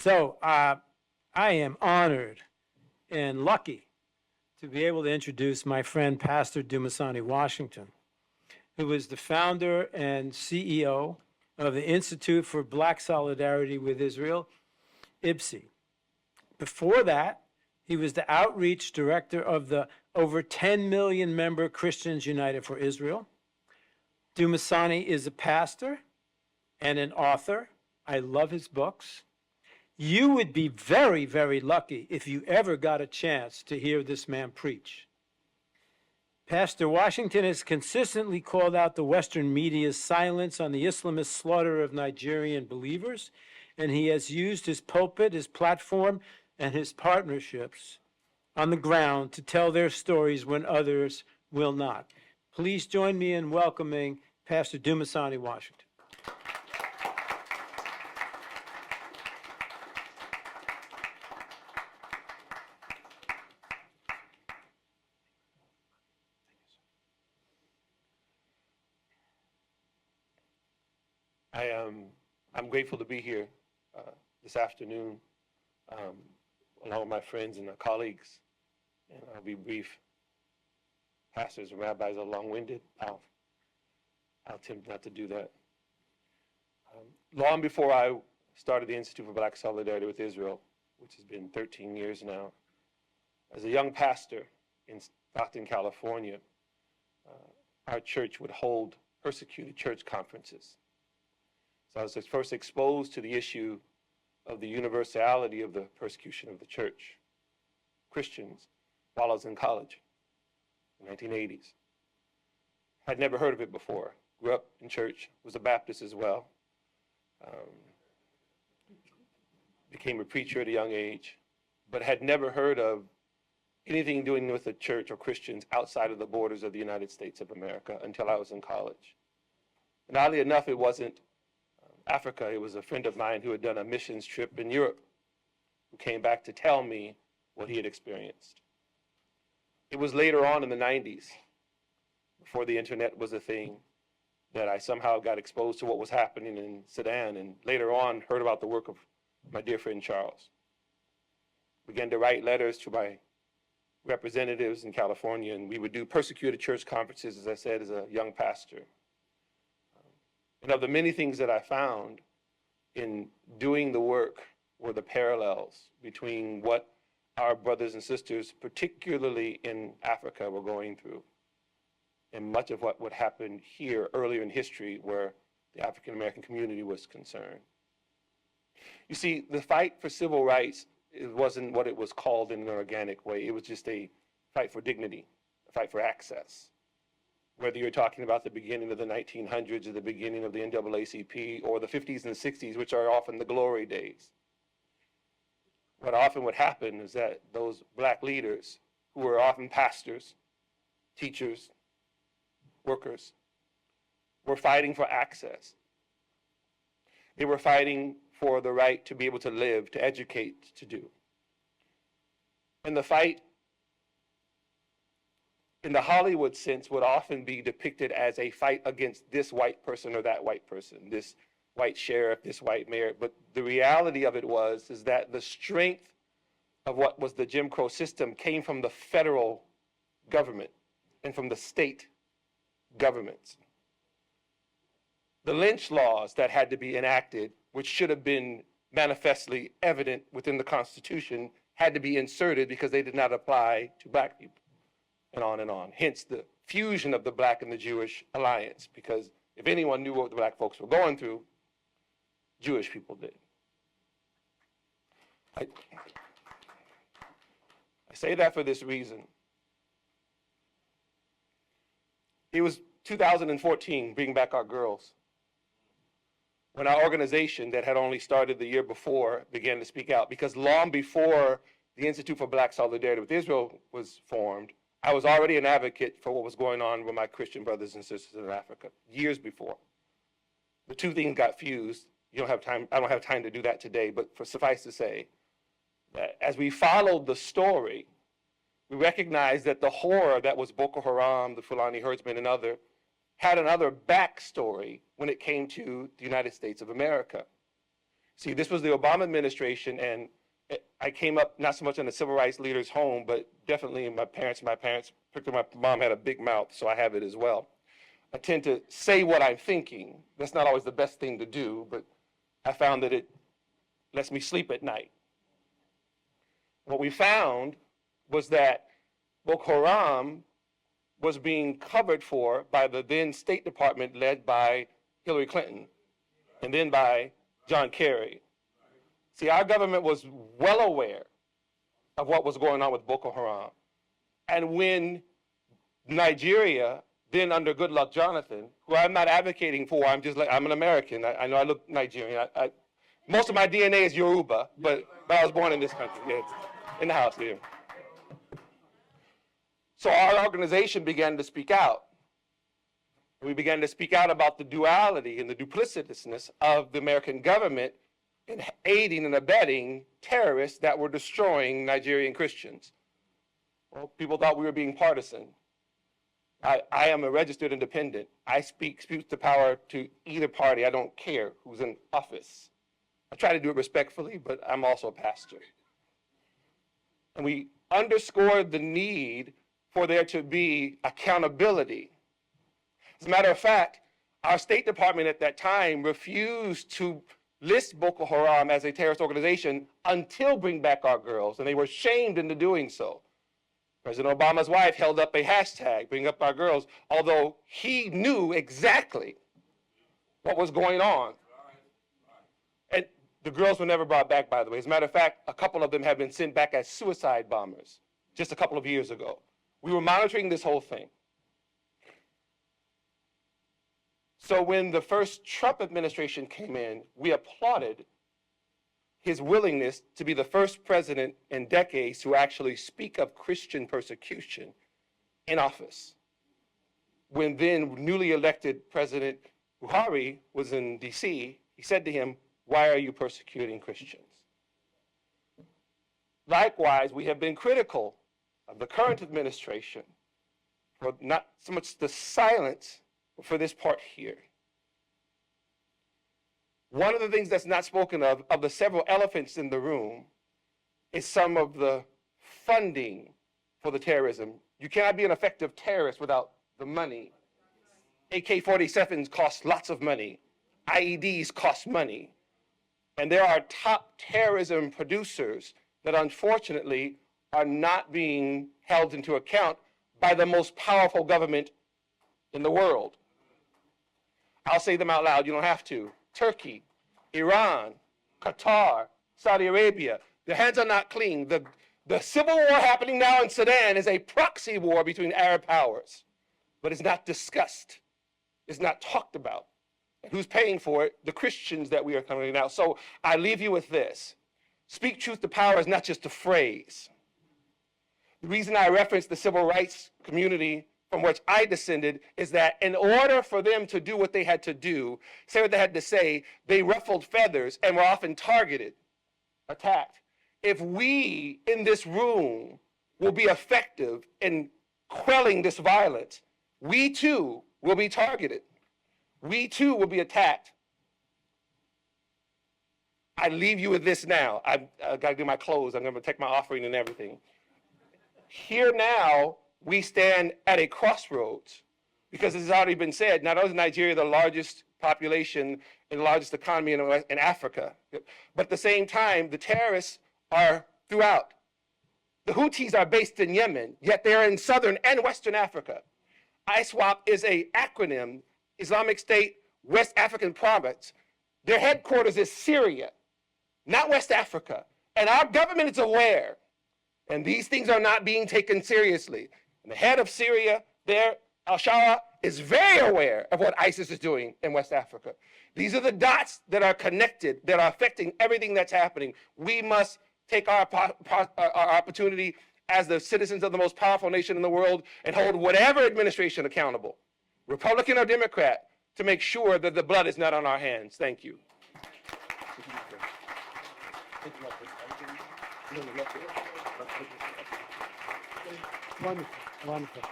So I am honored and lucky to be able to introduce my friend, Pastor Dumisani Washington, who is the founder and CEO of the Institute for Black Solidarity with Israel, IBSI. Before that, he was the outreach director of the over 10 million member Christians United for Israel. Dumisani is a pastor and an author. I love his books. You would be very, very lucky if you ever got a chance to hear this man preach. Pastor Washington has consistently called out the Western media's silence on the Islamist slaughter of Nigerian believers, and he has used his pulpit, his platform, and his partnerships on the ground to tell their stories when others will not. Please join me in welcoming Pastor Dumisani Washington. I'm grateful to be here this afternoon along with my friends and colleagues, and I'll be brief. Pastors and rabbis are long-winded. I'll attempt not to do that. Long before I started the Institute for Black Solidarity with Israel, which has been 13 years now, as a young pastor in Stockton, California, our church would hold persecuted church conferences. So I was first exposed to the issue of the universality of the persecution of the church, Christians, while I was in college in the 1980s. Had never heard of it before. Grew up in church, was a Baptist as well. Became a preacher at a young age, but had never heard of anything doing with the church or Christians outside of the borders of the United States of America until I was in college. And oddly enough, it wasn't Africa. It was a friend of mine who had done a missions trip in Europe who came back to tell me what he had experienced. It was later on in the 90s, before the internet was a thing, that I somehow got exposed to what was happening in Sudan, and later on heard about the work of my dear friend Charles. Began to write letters to my representatives in California, and we would do persecuted church conferences, as I said, as a young pastor. And of the many things that I found in doing the work were the parallels between what our brothers and sisters, particularly in Africa, were going through, and much of what would happen here earlier in history where the African American community was concerned. You see, the fight for civil rights, it wasn't what it was called in an organic way. It was just a fight for dignity, a fight for access. Whether you're talking about the beginning of the 1900s or the beginning of the NAACP or the 50s and 60s, which are often the glory days. What often would happen is that those black leaders, who were often pastors, teachers, workers, were fighting for access. They were fighting for the right to be able to live, to educate, to do. And the fight in the Hollywood sense would often be depicted as a fight against this white person or that white person, this white sheriff, this white mayor. But the reality of it is that the strength of what was the Jim Crow system came from the federal government and from the state governments. The lynch laws that had to be enacted, which should have been manifestly evident within the Constitution, had to be inserted because they did not apply to black people. And on and on. Hence the fusion of the black and the Jewish alliance, because if anyone knew what the black folks were going through, Jewish people did. I say that for this reason. It was 2014, Bring Back Our Girls, when our organization that had only started the year before began to speak out, because long before the Institute for Black Solidarity with Israel was formed, I was already an advocate for what was going on with my Christian brothers and sisters in Africa, years before. The two things got fused. You don't have time, I don't have time to do that today, but suffice to say, that as we followed the story, we recognized that the horror that was Boko Haram, the Fulani herdsmen, and other, had another backstory when it came to the United States of America. See, this was the Obama administration, and I came up not so much in a civil rights leader's home, but definitely in my parents, particularly my mom had a big mouth, so I have it as well. I tend to say what I'm thinking. That's not always the best thing to do, but I found that it lets me sleep at night. What we found was that Boko Haram was being covered for by the then State Department led by Hillary Clinton and then by John Kerry. See, our government was well aware of what was going on with Boko Haram. And when Nigeria, then under Goodluck Jonathan, who I'm not advocating for, I'm an American. I know I look Nigerian. Most of my DNA is Yoruba, but I was born in this country, yeah, in the house here. So our organization began to speak out. We began to speak out about the duality and the duplicitousness of the American government in aiding and abetting terrorists that were destroying Nigerian Christians. Well, people thought we were being partisan. I am a registered independent. I speak to power to either party. I don't care who's in office. I try to do it respectfully, but I'm also a pastor. And we underscored the need for there to be accountability. As a matter of fact, our State Department at that time refused to list Boko Haram as a terrorist organization until Bring Back Our Girls, and they were shamed into doing so. President Obama's wife held up a hashtag, Bring Up Our Girls, although he knew exactly what was going on. And the girls were never brought back, by the way. As a matter of fact, a couple of them have been sent back as suicide bombers just a couple of years ago. We were monitoring this whole thing. So when the first Trump administration came in, we applauded his willingness to be the first president in decades to actually speak of Christian persecution in office. When then newly elected President Buhari was in DC, he said to him, "Why are you persecuting Christians?" Likewise, we have been critical of the current administration for not so much the silence, but for this part here. One of the things that's not spoken of the several elephants in the room, is some of the funding for the terrorism. You cannot be an effective terrorist without the money. AK-47s cost lots of money. IEDs cost money. And there are top terrorism producers that unfortunately are not being held into account by the most powerful government in the world. I'll say them out loud, you don't have to. Turkey, Iran, Qatar, Saudi Arabia. Their hands are not clean. The civil war happening now in Sudan is a proxy war between Arab powers, but it's not discussed. It's not talked about. And who's paying for it? The Christians that we are coming out. So I leave you with this. Speak truth to power is not just a phrase. The reason I reference the civil rights community from which I descended is that in order for them to do what they had to do, say what they had to say, they ruffled feathers and were often targeted, attacked. If we in this room will be effective in quelling this violence, we too will be targeted. We too will be attacked. I leave you with this now. I've got to do my clothes. I'm going to take my offering and everything. Here now, we stand at a crossroads, because it has already been said, not only is Nigeria the largest population and the largest economy in Africa, but at the same time, the terrorists are throughout. The Houthis are based in Yemen, yet they're in southern and western Africa. ISWAP is an acronym, Islamic State West African Province. Their headquarters is Syria, not West Africa. And our government is aware. And these things are not being taken seriously. And the head of Syria there, al-Shara, is very aware of what ISIS is doing in West Africa. These are the dots that are connected, that are affecting everything that's happening. We must take our opportunity as the citizens of the most powerful nation in the world and hold whatever administration accountable, Republican or Democrat, to make sure that the blood is not on our hands. Thank you. Wonderful, wonderful.